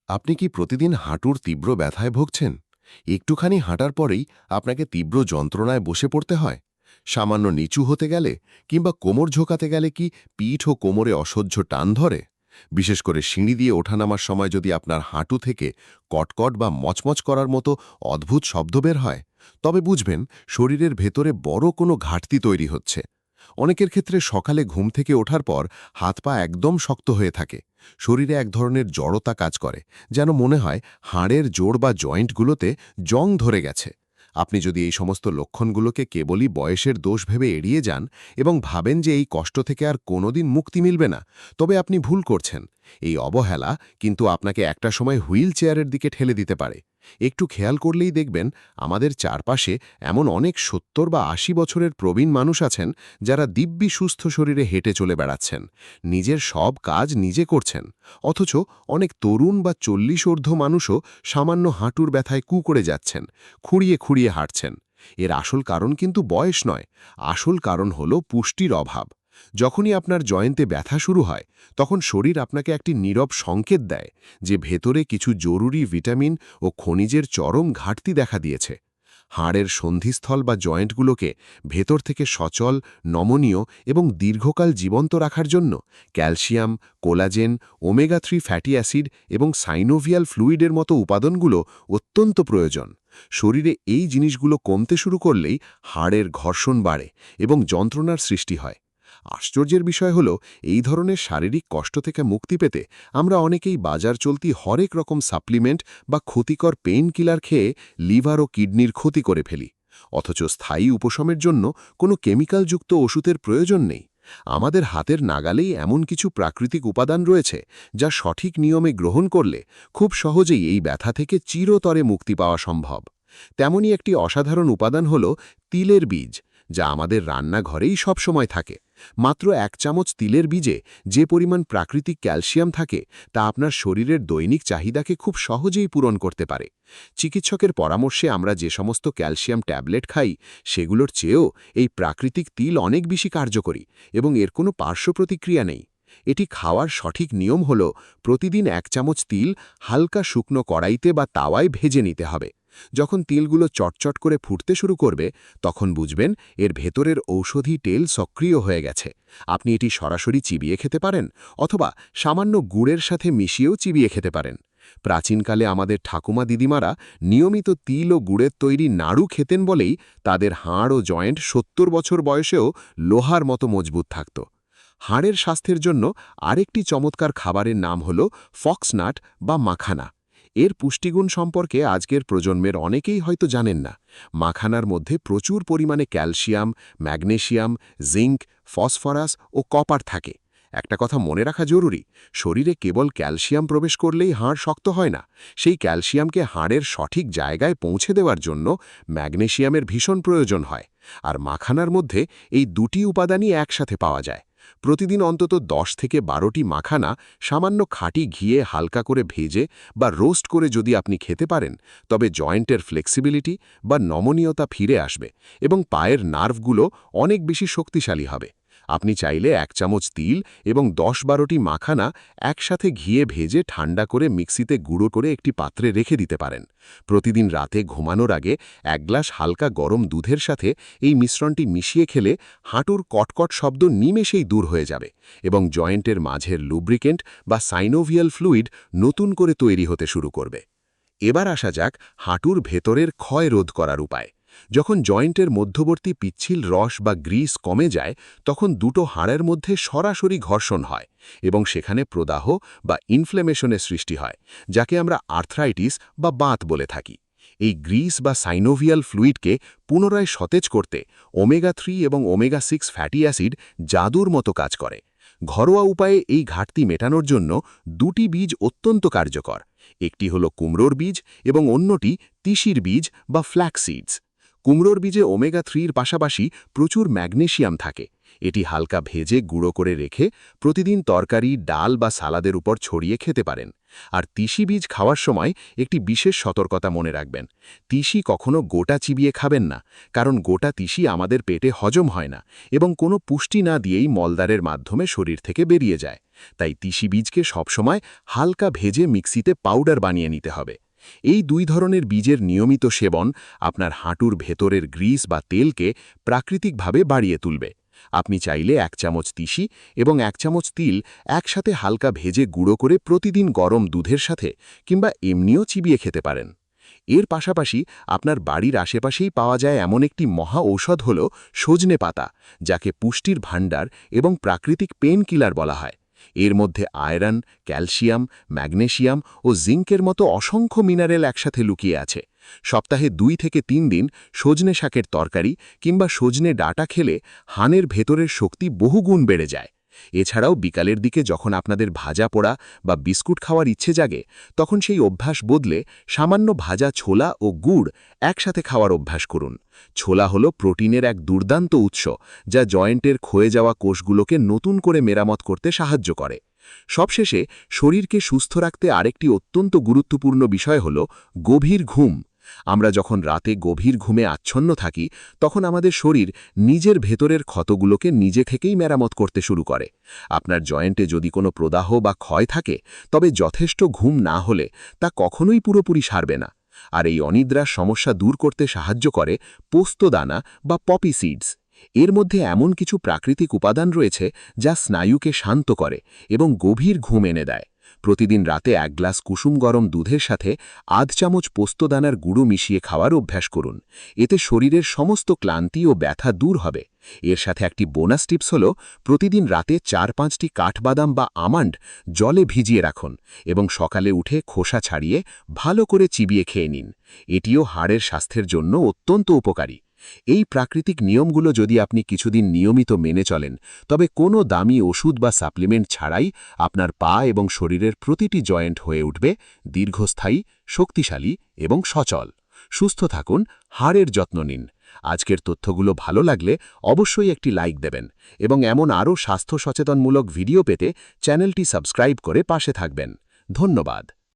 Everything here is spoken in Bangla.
আপনি কি প্রতিদিন হাঁটুর তীব্র ব্যথায় ভুগছেন? একটুখানি হাঁটার পরেই আপনাকে তীব্র যন্ত্রণায় বসে পড়তে হয়? সামান্য নিচু হতে গেলে কিংবা কোমর ঝোঁকাতে গেলে কি পিঠ ও কোমরে অসহ্য টান ধরে? বিশেষ করে সিঁড়ি দিয়ে ওঠানামার সময় যদি আপনার হাঁটু থেকে কটকট বা মচমচ করার মতো অদ্ভুত শব্দ বের হয়, তবে বুঝবেন শরীরের ভেতরে বড় কোনো ঘাটতি তৈরি হচ্ছে। অনেকের ক্ষেত্রে সকালে ঘুম থেকে ওঠার পর হাত পা একদম শক্ত হয়ে থাকে, শরীরে এক ধরনের জড়তা কাজ করে, যেন মনে হয় হাড়ের জোড় বা জয়েন্টগুলোতে জং ধরে গেছে। আপনি যদি এই সমস্ত লক্ষণগুলোকে কেবলই বয়সের দোষ ভেবে এড়িয়ে যান এবং ভাবেন যে এই কষ্ট থেকে আর কোনোদিন মুক্তি মিলবে না, তবে আপনি ভুল করছেন। এই অবহেলা কিন্তু আপনাকে একটা সময় হুইল চেয়ারের দিকে ঠেলে দিতে পারে। একটু খেয়াল করলেই দেখবেন আমাদের চারপাশে এমন অনেক ৭০ বা ৮০ বছরের প্রবীণ মানুষ আছেন যারা দিব্যি সুস্থ শরীরে হেঁটে চলে বেড়াচ্ছেন, নিজের সব কাজ নিজে করছেন। অথচ অনেক তরুণ বা ৪০ ঊর্ধ্ব মানুষও সামান্য হাঁটুর ব্যথায় করে যাচ্ছেন, খুঁড়িয়ে খুঁড়িয়ে হাঁটছেন। এর আসল কারণ কিন্তু বয়স নয়, আসল কারণ হলো পুষ্টির অভাব। যখনই আপনার জয়েন্টে ব্যথা শুরু হয়, তখন শরীর আপনাকে একটি নীরব সংকেত দেয় যে ভেতরে কিছু জরুরি ভিটামিন ও খনিজের চরম ঘাটতি দেখা দিয়েছে। হাড়ের সন্ধিস্থল বা জয়েন্টগুলোকে ভেতর থেকে সচল, নমনীয় এবং দীর্ঘকাল জীবন্ত রাখার জন্য calcium, collagen, omega-3 fatty acid এবং সাইনোভিয়াল ফ্লুইডের মতো উপাদানগুলো অত্যন্ত প্রয়োজন। শরীরে এই জিনিসগুলো কমতে শুরু করলেই হাড়ের ঘর্ষণ বাড়ে এবং যন্ত্রণার সৃষ্টি হয়। আশ্চর্যের বিষয় হল, এই ধরনের শারীরিক কষ্ট থেকে মুক্তি পেতে আমরা অনেকেই বাজার চলতি হরেক রকম সাপ্লিমেন্ট বা ক্ষতিকর পেইন কিলার খেয়ে লিভার ও কিডনির ক্ষতি করে ফেলি। অথচ স্থায়ী উপশমের জন্য কোনো কেমিক্যালযুক্ত ওষুধের প্রয়োজন নেই। আমাদের হাতের নাগালেই এমন কিছু প্রাকৃতিক উপাদান রয়েছে যা সঠিক নিয়মে গ্রহণ করলে খুব সহজেই এই ব্যথা থেকে চিরতরে মুক্তি পাওয়া সম্ভব। তেমনই একটি অসাধারণ উপাদান হল তিলের বীজ, যা আমাদের রান্নাঘরেই সবসময় থাকে। মাত্র ১ চামচ তিলের বীজে যে পরিমাণ প্রাকৃতিক ক্যালসিয়াম থাকে তা আপনার শরীরের দৈনিক চাহিদাকে খুব সহজেই পূরণ করতে পারে। চিকিৎসকের পরামর্শে আমরা যে সমস্ত ক্যালসিয়াম ট্যাবলেট খাই, সেগুলোর চেয়েও এই প্রাকৃতিক তিল অনেক বেশি কার্যকরী এবং এর কোনো পার্শ্ব প্রতিক্রিয়া নেই। এটি খাওয়ার সঠিক নিয়ম হল প্রতিদিন ১ চামচ তিল হালকা শুকনো কড়াইতে বা তাওয়ায় ভেজে নিতে হবে। যখন তিলগুলো চটচট করে ফুটতে শুরু করবে, তখন বুঝবেন এর ভেতরের ঔষধি তেল সক্রিয় হয়ে গেছে। আপনি এটি সরাসরি চিবিয়ে খেতে পারেন অথবা সামান্য গুড়ের সাথে মিশিয়েও চিবিয়ে খেতে পারেন। প্রাচীনকালে আমাদের ঠাকুমা দিদিমারা নিয়মিত তিল ও গুড়ের তৈরি নাড়ু খেতেন বলেই তাদের হাড় ও জয়েন্ট ৭০ বছর বয়সেও লোহার মতো মজবুত থাকত। হাড়ের স্বাস্থ্যের জন্য আরেকটি চমৎকার খাবারের নাম হল ফক্সনাট বা মাখানা। এর পুষ্টিগুণ সম্পর্কে আজকের প্রজন্মের অনেকেই হয়তো জানেন না। মাখানার মধ্যে প্রচুর পরিমাণে ক্যালসিয়াম, ম্যাগনেসিয়াম, জিঙ্ক, ফসফরাস ও কপার থাকে। একটা কথা মনে রাখা জরুরি, শরীরে কেবল ক্যালসিয়াম প্রবেশ করলেই হাড় শক্ত হয় না। সেই ক্যালসিয়ামকে হাড়ের সঠিক জায়গায় পৌঁছে দেওয়ার জন্য ম্যাগনেসিয়ামের ভীষণ প্রয়োজন হয়। আর মাখানার মধ্যে এই দুটি উপাদানই একসাথে পাওয়া যায়। প্রতিদিন অন্তত ১০ থেকে ১২টি মাখানা সামান্য খাঁটি ঘিয়ে হালকা করে ভেজে বা রোস্ট করে যদি আপনি খেতে পারেন, তবে জয়েন্টের ফ্লেক্সিবিলিটি বা নমনীয়তা ফিরে আসবে এবং পায়ের নার্ভগুলো অনেক বেশি শক্তিশালী হবে। আপনি চাইলে ১ চামচ তিল এবং ১০-১২টি মাখানা একসাথে ঘিয়ে ভেজে ঠান্ডা করে মিক্সিতে গুঁড়ো করে একটি পাত্রে রেখে দিতে পারেন। প্রতিদিন রাতে ঘুমানোর আগে ১ গ্লাস হালকা গরম দুধের সাথে এই মিশ্রণটি মিশিয়ে খেলে হাঁটুর কটকট শব্দ নিমেষেই দূর হয়ে যাবে এবং জয়েন্টের মাঝের লুব্রিকেন্ট বা সাইনোভিয়াল ফ্লুইড নতুন করে তৈরি হতে শুরু করবে। এবার আসা যাক হাঁটুর ভেতরের ক্ষয় রোধ করার উপায়। যখন জয়েন্টের মধ্যবর্তী পিচ্ছিল রস বা গ্রিস কমে যায়, তখন দুটো হাড়ের মধ্যে সরাসরি ঘর্ষণ হয় এবং সেখানে প্রদাহ বা ইনফ্লেমেশনের সৃষ্টি হয়, যাকে আমরা আর্থ্রাইটিস বা বাত বলে থাকি। এই গ্রিস বা সাইনোভিয়াল ফ্লুইডকে পুনরায় সতেজ করতে ওমেগা-3 এবং ওমেগা-6 ফ্যাটি অ্যাসিড জাদুর মতো কাজ করে। ঘরোয়া উপায়ে এই ঘাটতি মেটানোর জন্য দুটি বীজ অত্যন্ত কার্যকর। একটি হলো কুমড়োর বীজ এবং অন্যটি তিসির বীজ বা ফ্ল্যাক্স সিডস। কুমড়োর বীজে ওমেগা-3-এর পাশাপাশি প্রচুর ম্যাগনেসিয়াম থাকে। এটি হালকা ভেজে গুঁড়ো করে রেখে প্রতিদিন তরকারি, ডাল বা সালাদের উপর ছড়িয়ে খেতে পারেন। আর তিসি বীজ খাওয়ার সময় একটি বিশেষ সতর্কতা মনে রাখবেন। তিসি কখনো গোটা চিবিয়ে খাবেন না, কারণ গোটা তিসি আমাদের পেটে হজম হয় না এবং কোনো পুষ্টি না দিয়েই মলদ্বারের মাধ্যমে শরীর থেকে বেরিয়ে যায়। তাই তিসি বীজকে সবসময় হালকা ভেজে মিক্সিতে পাউডার বানিয়ে নিতে হবে। এই 2 ধরনের বীজের নিয়মিত সেবন আপনার হাঁটুর ভেতরের গ্রিস বা তেলকে প্রাকৃতিকভাবে বাড়িয়ে তুলবে। আপনি চাইলে 1 চামচ তিসি এবং 1 চামচ তিল একসাথে হালকা ভেজে গুঁড়ো করে প্রতিদিন গরম দুধের সাথে কিংবা এমনিও চিবিয়ে খেতে পারেন। এর পাশাপাশি আপনার বাড়ির আশেপাশেই পাওয়া যায় এমন একটি মহা ঔষধ হল সজনে পাতা, যাকে পুষ্টির ভাণ্ডার এবং প্রাকৃতিক পেন কিলার বলা হয়। এর মধ্যে আয়রন, ক্যালসিয়াম, ম্যাগনেসিয়াম ও জিঙ্কের মতো অসংখ্য মিনারেল একসাথে লুকিয়ে আছে। সপ্তাহে 2 থেকে 3 দিন সজনে শাকের তরকারি কিংবা সজনে ডাঁটা খেলে হাড়ের ভেতরের শক্তি বহুগুণ বেড়ে যায়। এছাড়াও বিকালের দিকে যখন আপনাদের ভাজা পোড়া বা বিস্কুট খাওয়ার ইচ্ছে জাগে, তখন সেই অভ্যাস বদলে সামান্য ভাজা ছোলা ও গুড় একসাথে খাওয়ার অভ্যাস করুন। ছোলা হলো প্রোটিনের এক দুর্দান্ত উৎস, যা জয়েন্টের ক্ষয়ে যাওয়া কোষগুলোকে নতুন করে মেরামত করতে সাহায্য করে। সবশেষে শরীরকে সুস্থ রাখতে আরেকটি অত্যন্ত গুরুত্বপূর্ণ বিষয় হল গভীর ঘুম। আমরা যখন রাতে গভীর ঘুমে আচ্ছন্ন থাকি, তখন আমাদের শরীর নিজের ভেতরের ক্ষতগুলোকে নিজে থেকেই মেরামত করতে শুরু করে। আপনার জয়েন্টে যদি কোনো প্রদাহ বা ক্ষয় থাকে, তবে যথেষ্ট ঘুম না হলে তা কখনোই পুরোপুরি সারবে না। আর এই অনিদ্রার সমস্যা দূর করতে সাহায্য করে পোস্তদানা বা পপি সিডস। এর মধ্যে এমন কিছু প্রাকৃতিক উপাদান রয়েছে যা স্নায়ুকে শান্ত করে এবং গভীর ঘুম এনে দেয়। প্রতিদিন রাতে 1 গ্লাস কুসুম গরম দুধের সাথে আধ চামচ পোস্তদানার গুঁড়ো মিশিয়ে খাওয়ার অভ্যাস করুন। এতে শরীরের সমস্ত ক্লান্তি ও ব্যথা দূর হবে। এর সাথে একটি বোনাস টিপস হল, প্রতিদিন রাতে 4-5টি কাঠবাদাম বা আমন্ড জলে ভিজিয়ে রাখুন এবং সকালে উঠে খোসা ছাড়িয়ে ভালো করে চিবিয়ে খেয়ে নিন। এটিও হাড়ের স্বাস্থ্যের জন্য অত্যন্ত উপকারী। এই প্রাকৃতিক নিয়মগুলো যদি আপনি কিছুদিন নিয়মিত মেনে চলেন, তবে কোনো দামি ওষুধ বা সাপ্লিমেন্ট ছাড়াই আপনার পা এবং শরীরের প্রতিটি জয়েন্ট হয়ে উঠবে দীর্ঘস্থায়ী, শক্তিশালী এবং সচল। সুস্থ থাকুন, হাড়ের যত্ন নিন। আজকের তথ্যগুলো ভালো লাগলে অবশ্যই একটি লাইক দেবেন এবং এমন আরও স্বাস্থ্য সচেতনমূলক ভিডিও পেতে চ্যানেলটি সাবস্ক্রাইব করে পাশে থাকবেন। ধন্যবাদ।